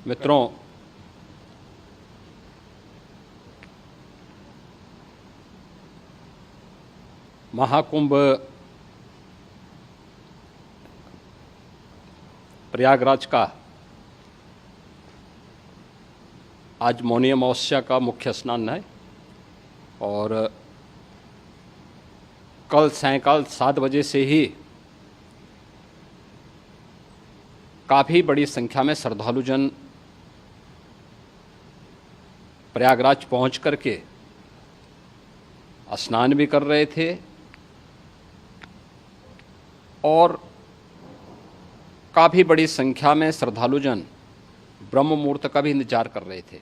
मित्रों, महाकुंभ प्रयागराज का आज मौनी अमावस्या का मुख्य स्नान है और कल सायंकाल 7 बजे से ही काफ़ी बड़ी संख्या में श्रद्धालुजन प्रयागराज पहुंच करके स्नान भी कर रहे थे और काफ़ी बड़ी संख्या में श्रद्धालुजन ब्रह्म मुहूर्त का भी इंतजार कर रहे थे।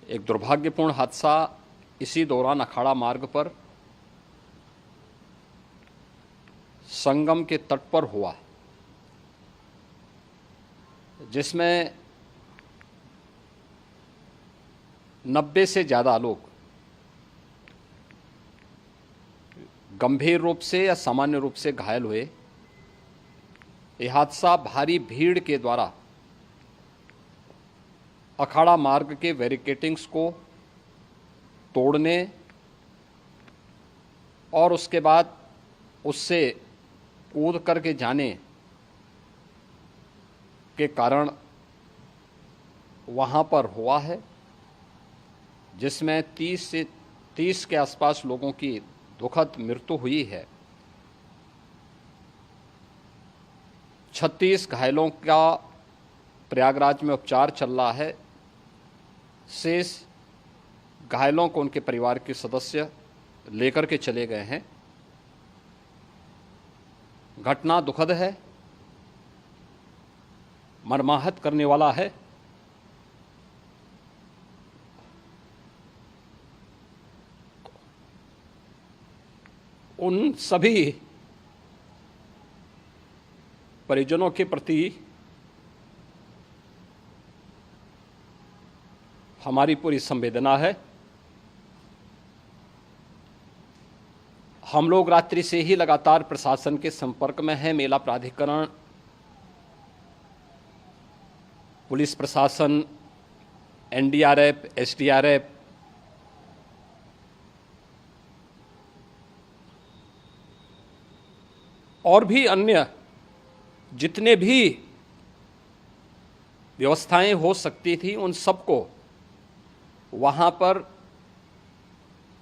एक दुर्भाग्यपूर्ण हादसा इसी दौरान अखाड़ा मार्ग पर संगम के तट पर हुआ, जिसमें 90 से ज़्यादा लोग गंभीर रूप से या सामान्य रूप से घायल हुए। यह हादसा भारी भीड़ के द्वारा अखाड़ा मार्ग के बैरिकेडिंग्स को तोड़ने और उसके बाद उससे कूद करके जाने के कारण वहाँ पर हुआ है, जिसमें 30 के आसपास लोगों की दुखद मृत्यु हुई है। 36 घायलों का प्रयागराज में उपचार चल रहा है। शेष घायलों को उनके परिवार के सदस्य लेकर के चले गए हैं। घटना दुखद है, मर्माहत करने वाला है। उन सभी परिजनों के प्रति हमारी पूरी संवेदना है। हम लोग रात्रि से ही लगातार प्रशासन के संपर्क में हैं। मेला प्राधिकरण, पुलिस प्रशासन, एनडीआरएफ, एसडीआरएफ, और भी अन्य जितने भी व्यवस्थाएं हो सकती थी उन सबको वहां पर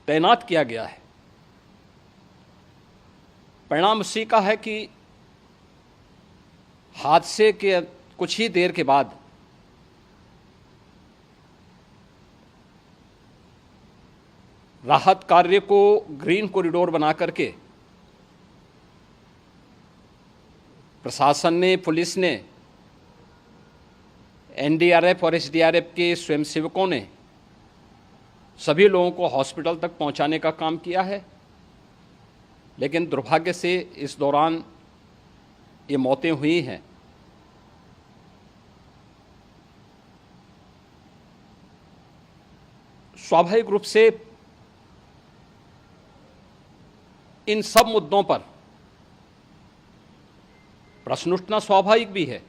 तैनात किया गया है। परिणाम उसी का है कि हादसे के कुछ ही देर के बाद राहत कार्य को ग्रीन कॉरिडोर बना करके प्रशासन ने, पुलिस ने, एनडीआरएफ और एसडीआरएफ के स्वयंसेवकों ने सभी लोगों को हॉस्पिटल तक पहुंचाने का काम किया है। लेकिन दुर्भाग्य से इस दौरान ये मौतें हुई हैं। स्वाभाविक रूप से इन सब मुद्दों पर प्रश्न उठना स्वाभाविक भी है।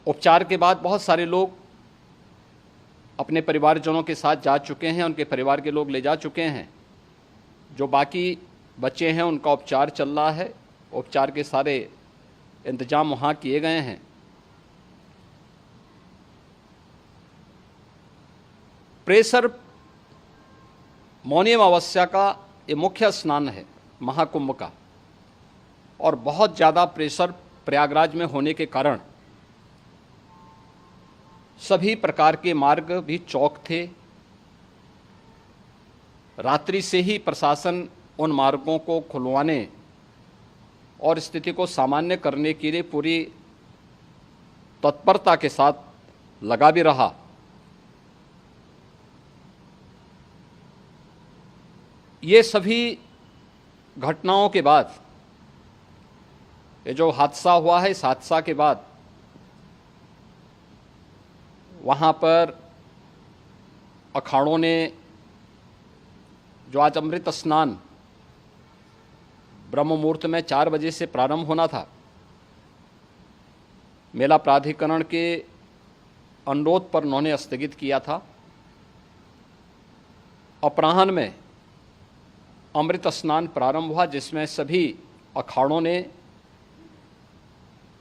उपचार के बाद बहुत सारे लोग अपने परिवारजनों के साथ जा चुके हैं, उनके परिवार के लोग ले जा चुके हैं। जो बाकी बच्चे हैं उनका उपचार चल रहा है। उपचार के सारे इंतजाम वहाँ किए गए हैं। प्रेशर मौनी अमावस्या का ये मुख्य स्नान है महाकुंभ का, और बहुत ज़्यादा प्रेशर प्रयागराज में होने के कारण सभी प्रकार के मार्ग भी चौक थे। रात्रि से ही प्रशासन उन मार्गों को खुलवाने और स्थिति को सामान्य करने के लिए पूरी तत्परता के साथ लगा भी रहा। ये सभी घटनाओं के बाद, ये जो हादसा हुआ है, इस हादसा के बाद वहाँ पर अखाड़ों ने जो आज अमृत स्नान ब्रह्म मुहूर्त में 4 बजे से प्रारंभ होना था। मेला प्राधिकरण के अनुरोध पर उन्होंने स्थगित किया था। अपराह्न में अमृत स्नान प्रारंभ हुआ, जिसमें सभी अखाड़ों ने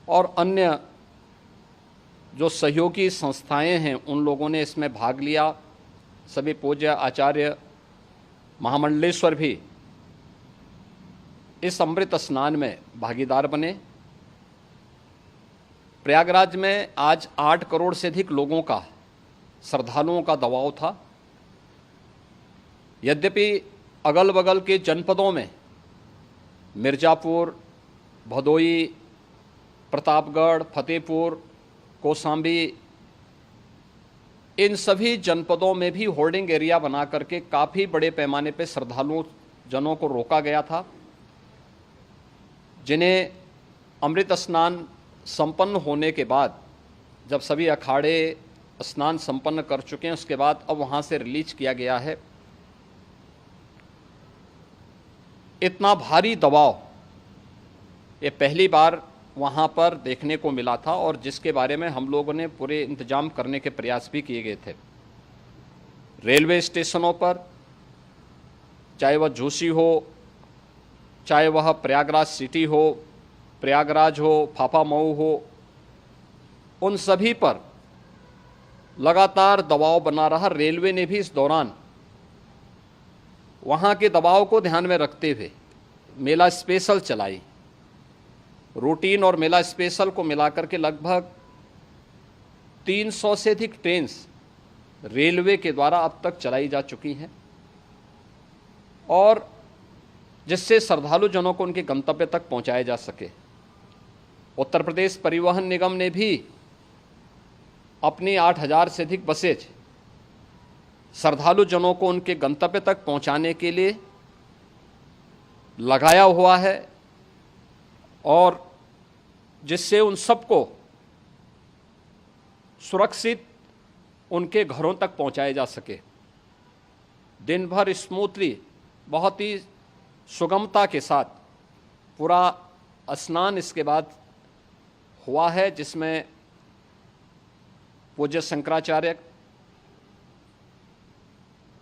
और अन्य जो सहयोगी संस्थाएं हैं उन लोगों ने इसमें भाग लिया। सभी पूज्य आचार्य महामंडलेश्वर भी इस अमृत स्नान में भागीदार बने। प्रयागराज में आज 8 करोड़ से अधिक लोगों का, श्रद्धालुओं का दबाव था। यद्यपि अगल बगल के जनपदों में मिर्ज़ापुर, भदोई, प्रतापगढ़, फतेहपुर, कौशाम्बी, इन सभी जनपदों में भी होर्डिंग एरिया बना करके काफ़ी बड़े पैमाने पर श्रद्धालुओं जनों को रोका गया था, जिन्हें अमृत स्नान संपन्न होने के बाद, जब सभी अखाड़े स्नान संपन्न कर चुके हैं, उसके बाद अब वहाँ से रिलीज किया गया है। इतना भारी दबाव ये पहली बार वहाँ पर देखने को मिला था, और जिसके बारे में हम लोगों ने पूरे इंतजाम करने के प्रयास भी किए गए थे। रेलवे स्टेशनों पर, चाहे वह झूसी हो, चाहे वह प्रयागराज सिटी हो, प्रयागराज हो, फाफामऊ हो, उन सभी पर लगातार दबाव बना रहा। रेलवे ने भी इस दौरान वहाँ के दबाव को ध्यान में रखते हुए मेला स्पेशल चलाई। रूटीन और मेला स्पेशल को मिलाकर के लगभग 300 से अधिक ट्रेन रेलवे के द्वारा अब तक चलाई जा चुकी हैं, और जिससे श्रद्धालु जनों को उनके गंतव्य तक पहुंचाया जा सके। उत्तर प्रदेश परिवहन निगम ने भी अपनी 8000 से अधिक बसेज श्रद्धालु जनों को उनके गंतव्य तक पहुंचाने के लिए लगाया हुआ है, और जिससे उन सबको सुरक्षित उनके घरों तक पहुंचाया जा सके। दिन भर स्मूथली, बहुत ही सुगमता के साथ पूरा स्नान इसके बाद हुआ है, जिसमें पूज्य शंकराचार्य,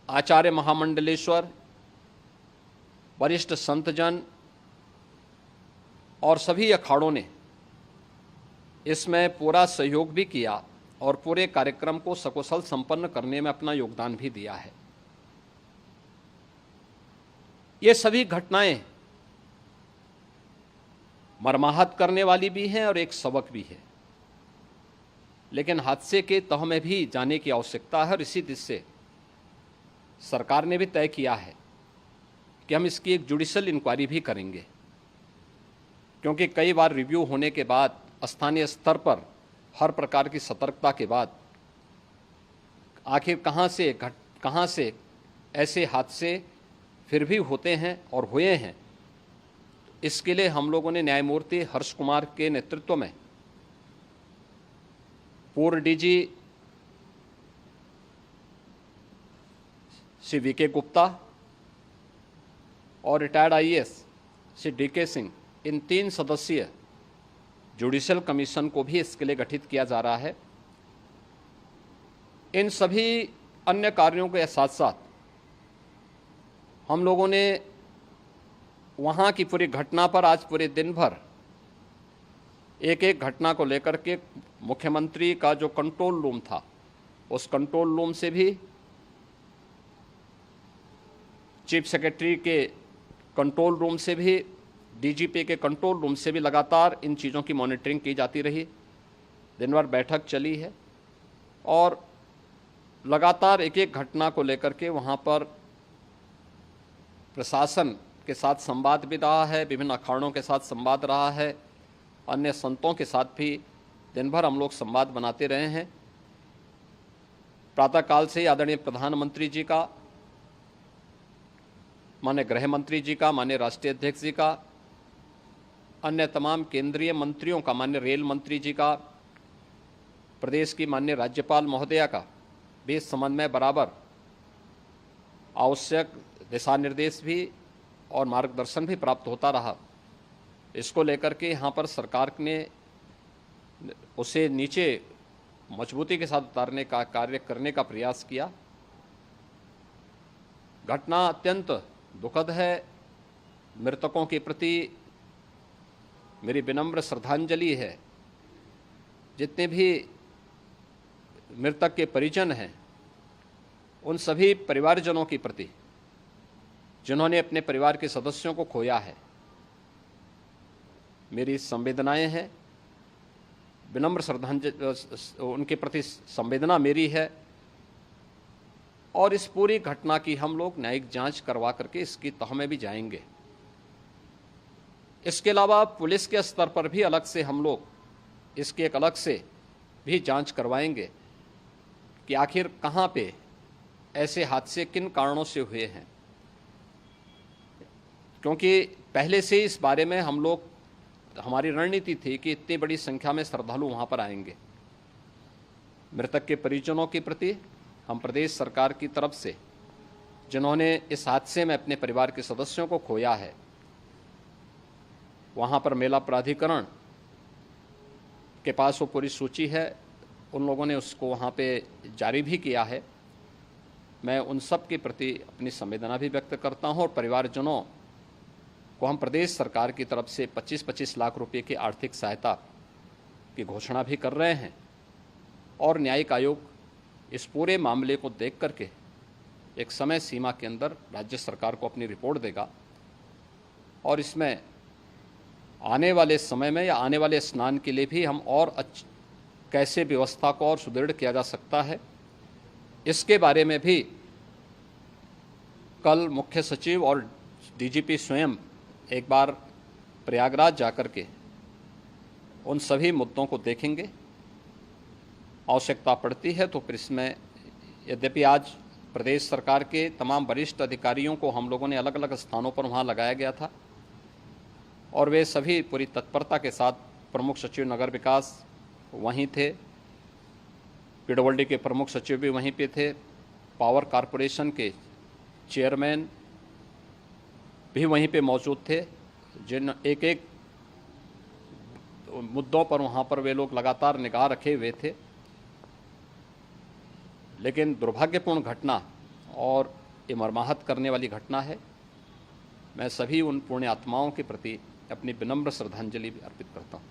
आचार्य महामंडलेश्वर, वरिष्ठ संतजन और सभी अखाड़ों ने इसमें पूरा सहयोग भी किया और पूरे कार्यक्रम को सकुशल संपन्न करने में अपना योगदान भी दिया है। ये सभी घटनाएं मर्माहत करने वाली भी हैं और एक सबक भी है, लेकिन हादसे के तह में भी जाने की आवश्यकता है, और इसी दिशा से सरकार ने भी तय किया है कि हम इसकी एक जुडिशियल इंक्वायरी भी करेंगे, क्योंकि कई बार रिव्यू होने के बाद स्थानीय स्तर पर हर प्रकार की सतर्कता के बाद आखिर कहाँ से ऐसे हादसे फिर भी होते हैं और हुए हैं। इसके लिए हम लोगों ने न्यायमूर्ति हर्ष कुमार के नेतृत्व में पूर्व डीजी श्री वीके गुप्ता और retired IAS Shri DK Singh, इन 3 सदस्यीय जुडिशियल कमीशन को भी इसके लिए गठित किया जा रहा है। इन सभी अन्य कार्यों के साथ साथ हम लोगों ने वहाँ की पूरी घटना पर आज पूरे दिन भर एक एक घटना को लेकर के मुख्यमंत्री का जो कंट्रोल रूम था, उस कंट्रोल रूम से भी, चीफ सेक्रेटरी के कंट्रोल रूम से भी, डीजीपी के कंट्रोल रूम से भी लगातार इन चीज़ों की मॉनिटरिंग की जाती रही। दिन भर बैठक चली है और लगातार एक एक घटना को लेकर के वहाँ पर प्रशासन के साथ संवाद भी रहा है, विभिन्न अखाड़ों के साथ संवाद रहा है, अन्य संतों के साथ भी दिन भर हम लोग संवाद बनाते रहे हैं। प्रातःकाल से आदरणीय प्रधानमंत्री जी का, माननीय गृह मंत्री जी का, माननीय राष्ट्रीय अध्यक्ष जी का, अन्य तमाम केंद्रीय मंत्रियों का, माननीय रेल मंत्री जी का, प्रदेश की माननीय राज्यपाल महोदया का भी इस संबंध में बराबर आवश्यक दिशा निर्देश भी और मार्गदर्शन भी प्राप्त होता रहा। इसको लेकर के यहाँ पर सरकार ने उसे नीचे मजबूती के साथ उतारने का कार्य करने का प्रयास किया। घटना अत्यंत दुखद है। मृतकों के प्रति मेरी विनम्र श्रद्धांजलि है। जितने भी मृतक के परिजन हैं, उन सभी परिवारजनों के प्रति जिन्होंने अपने परिवार के सदस्यों को खोया है, मेरी संवेदनाएं हैं। विनम्र श्रद्धांजलि उनके प्रति संवेदना मेरी है। और इस पूरी घटना की हम लोग न्यायिक जांच करवा करके इसकी तह में भी जाएंगे। इसके अलावा पुलिस के स्तर पर भी अलग से हम लोग इसकी एक अलग से भी जांच करवाएंगे कि आखिर कहाँ पे ऐसे हादसे किन कारणों से हुए हैं, क्योंकि पहले से इस बारे में हम लोग, हमारी रणनीति थी कि इतनी बड़ी संख्या में श्रद्धालु वहाँ पर आएंगे। मृतक के परिजनों के प्रति हम प्रदेश सरकार की तरफ से, जिन्होंने इस हादसे में अपने परिवार के सदस्यों को खोया है, वहाँ पर मेला प्राधिकरण के पास वो पूरी सूची है, उन लोगों ने उसको वहाँ पे जारी भी किया है। मैं उन सब के प्रति अपनी संवेदना भी व्यक्त करता हूँ और परिवारजनों को हम प्रदेश सरकार की तरफ से 25-25 लाख रुपए की आर्थिक सहायता की घोषणा भी कर रहे हैं। और न्यायिक आयोग इस पूरे मामले को देख करके एक समय सीमा के अंदर राज्य सरकार को अपनी रिपोर्ट देगा और इसमें आने वाले समय में या आने वाले स्नान के लिए भी हम और कैसे व्यवस्था को और सुदृढ़ किया जा सकता है, इसके बारे में भी कल मुख्य सचिव और डीजीपी स्वयं एक बार प्रयागराज जाकर के उन सभी मुद्दों को देखेंगे। आवश्यकता पड़ती है तो फिर इसमें, यद्यपि आज प्रदेश सरकार के तमाम वरिष्ठ अधिकारियों को हम लोगों ने अलग अलग स्थानों पर वहाँ लगाया गया था और वे सभी पूरी तत्परता के साथ, प्रमुख सचिव नगर विकास वहीं थे, पीडब्ल्यूडी के प्रमुख सचिव भी वहीं पे थे, पावर कॉरपोरेशन के चेयरमैन भी वहीं पे मौजूद थे, जिन एक एक मुद्दों पर वहाँ पर वे लोग लगातार निगाह रखे हुए थे। लेकिन दुर्भाग्यपूर्ण घटना और ये मर्माहत करने वाली घटना है। मैं सभी उन पुण्य आत्माओं के प्रति अपनी विनम्र श्रद्धांजलि भी अर्पित करता हूँ।